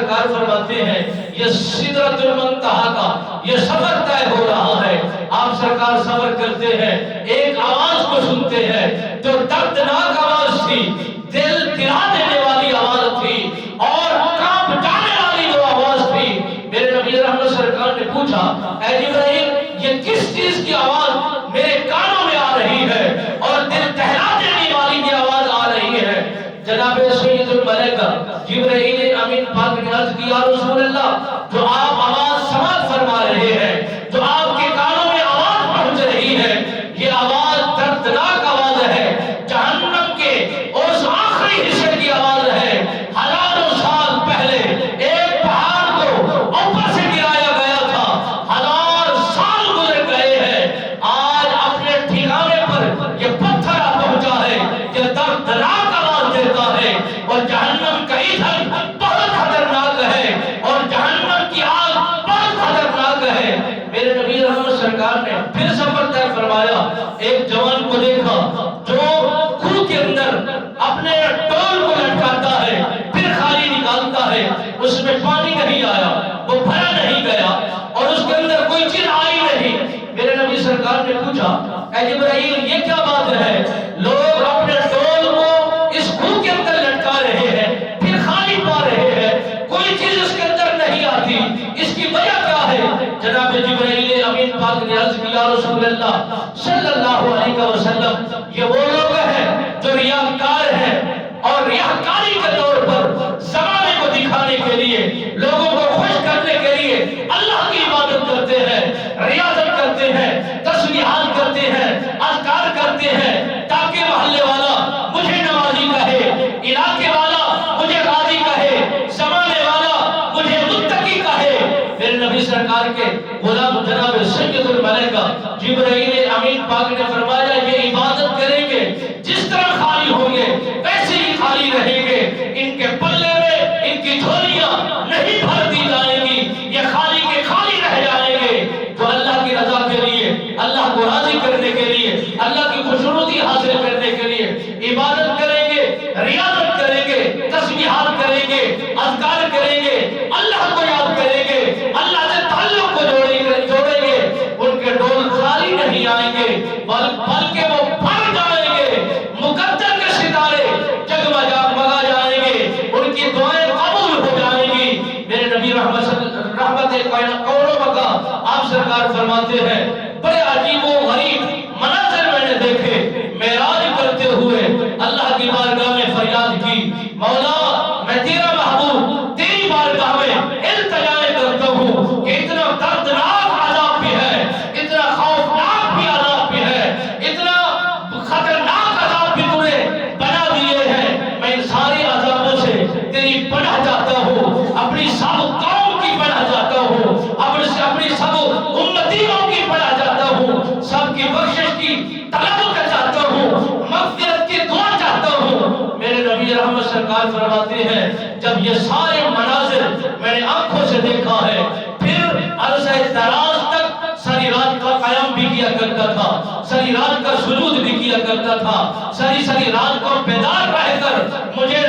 سرکار فرماتے ہیں یہ سدرۃ المنتہا کا یہ سفر طے ہو رہا ہے. آپ سرکار سفر کرتے ہیں, ایک آواز کو سنتے ہیں جو دردناک آواز تھی, دل گرا دینے والی آواز تھی اور کانپ جانے والی جو آواز تھی. میرے نبی رحمت سرکار نے پوچھا, اے جبرائیل یہ کس چیز کی آواز میرے کانوں میں آ رہی ہے اور دل دہلا دینے والی کی آواز آ رہی ہے؟ جناب سید الملائکہ جبرائیل امین پاک نے عرض کی, یا رسول اللہ, جو آپ آواز سماعت فرما رہے ہیں, جو آپ کے کانوں میں آواز پہنچ رہی ہے, یہ آواز دردناک آواز ہے, جہنم کے اس آخری حصے کی آواز ہے. ہزاروں سال پہلے ایک پہاڑ کو اوپر سے گرایا گیا تھا, 1000 سال گزر گئے ہیں, آج اپنے ٹھکانے پر یہ پتھر آ پہنچا ہے, یہ دردناک آواز دیتا ہے. اور جہنم کا ایندھن بہت خطرناک ہے اور جہنم کی آگ بہت خطرناک ہے. میرے نبی رحمت سرکار نے پھر سفر طے فرمایا. ایک جوان کو دیکھا جو کنویں کے اندر اپنے ڈول کو لٹکاتا ہے, پھر خالی نکالتا ہے, اس میں پانی نہیں آیا, وہ بھرا نہیں گیا اور اس کے اندر کوئی چیز آئی نہیں. میرے نبی سرکار نے پوچھا, اے جبرائیل یہ کیا بات ہے؟ لوگ اپنے ڈول کو اس کنویں کے اندر لٹکا رہے ہیں, پھر خالی پا رہے ہیں, کوئی چیز اس کے اندر نہیں آتی, اس کی وجہ کیا ہے؟ جناب جبرائیل امین پاک نے عرض کیا, رسول اللہ صلی اللہ علیہ وسلم, یہ وہ لوگ ہیں جو ریاکار ہیں اور ریاکاری کے طور پر زمانے کو دکھانے کے لیے, لوگوں کو خوش کرنے کے لیے اللہ کی عبادت کرتے ہیں, ریاضت کرتے ہیں, تسبیحات کرتے ہیں, اذکار کرتے ہیں, تاکہ محلے والا مجھے نمازی کہے, علاقے والا مجھے غازی کہے, زمانے والا مجھے متقی کہے. میرے نبی سرکار کے غلام جناب سید الملائکہ جبرائیل امین پاک نے فرمایا, یہ عبادت کریں گے, جس طرح خالی ہوں گے ویسے ہی خالی رہیں گے, ان کے پلے میں ان کی جھولیاں نہیں بھر دی جائیں گی, یہ خالی کے خالی رہ جائیں گے. جو اللہ کی رضا کے لیے, اللہ کو راضی کرنے کے لیے, اللہ کی خوشنودی حاصل کرنے کے لیے عبادت کریں گے, ریاضت کریں گے, تسبیحات کریں گے, اذکار کریں گے, اللہ کو یاد کریں گے, اللہ سے تعلق کو جوڑیں گے, ان کے ڈول خالی نہیں آئیں گے بلکہ وہ بھر جائیں گے, مقدر کے ستارے جگمگا جائیں گے, ان کی دعائیں قبول ہو جائیں گی. میرے نبی رحمت کونوں مکہ آپ سرکار فرماتے ہیں, بڑے عجیب و غریب مناظر میں نے دیکھے. معراج کرتے ہوئے اللہ کی بارگاہ میں فریاد کی, مولا میں تیرا محبوب تیری بارگاہ میں التجا کرتا ہوں کہ اتنا دردناک عذاب بھی ہے, اتنا خوفناک بھی عذاب بھی ہے, اتنا خطرناک عذاب بھی تو نے بنا دیے ہیں. میں ان سارے عذابوں سے تیری پناہ چاہتا ہوں, اپنی سب قوم کی پناہ چاہتا ہوں, اپنی سب امتیوں کی پناہ چاہتا ہوں, سب کی بخشش کی طلب چاہتا ہوں, مغفرت کی دعا چاہتا ہوں. میرے نبی رحمت سرکار فرماتے ہیں, جب یہ سارے مناظر میں نے آنکھوں سے دیکھا ہے, پھر عرصہ دراز تک ساری رات کا قیام بھی کیا کرتا تھا, ساری رات کا سجود بھی کیا کرتا تھا, ساری رات کو بیدار رہ کر مجھے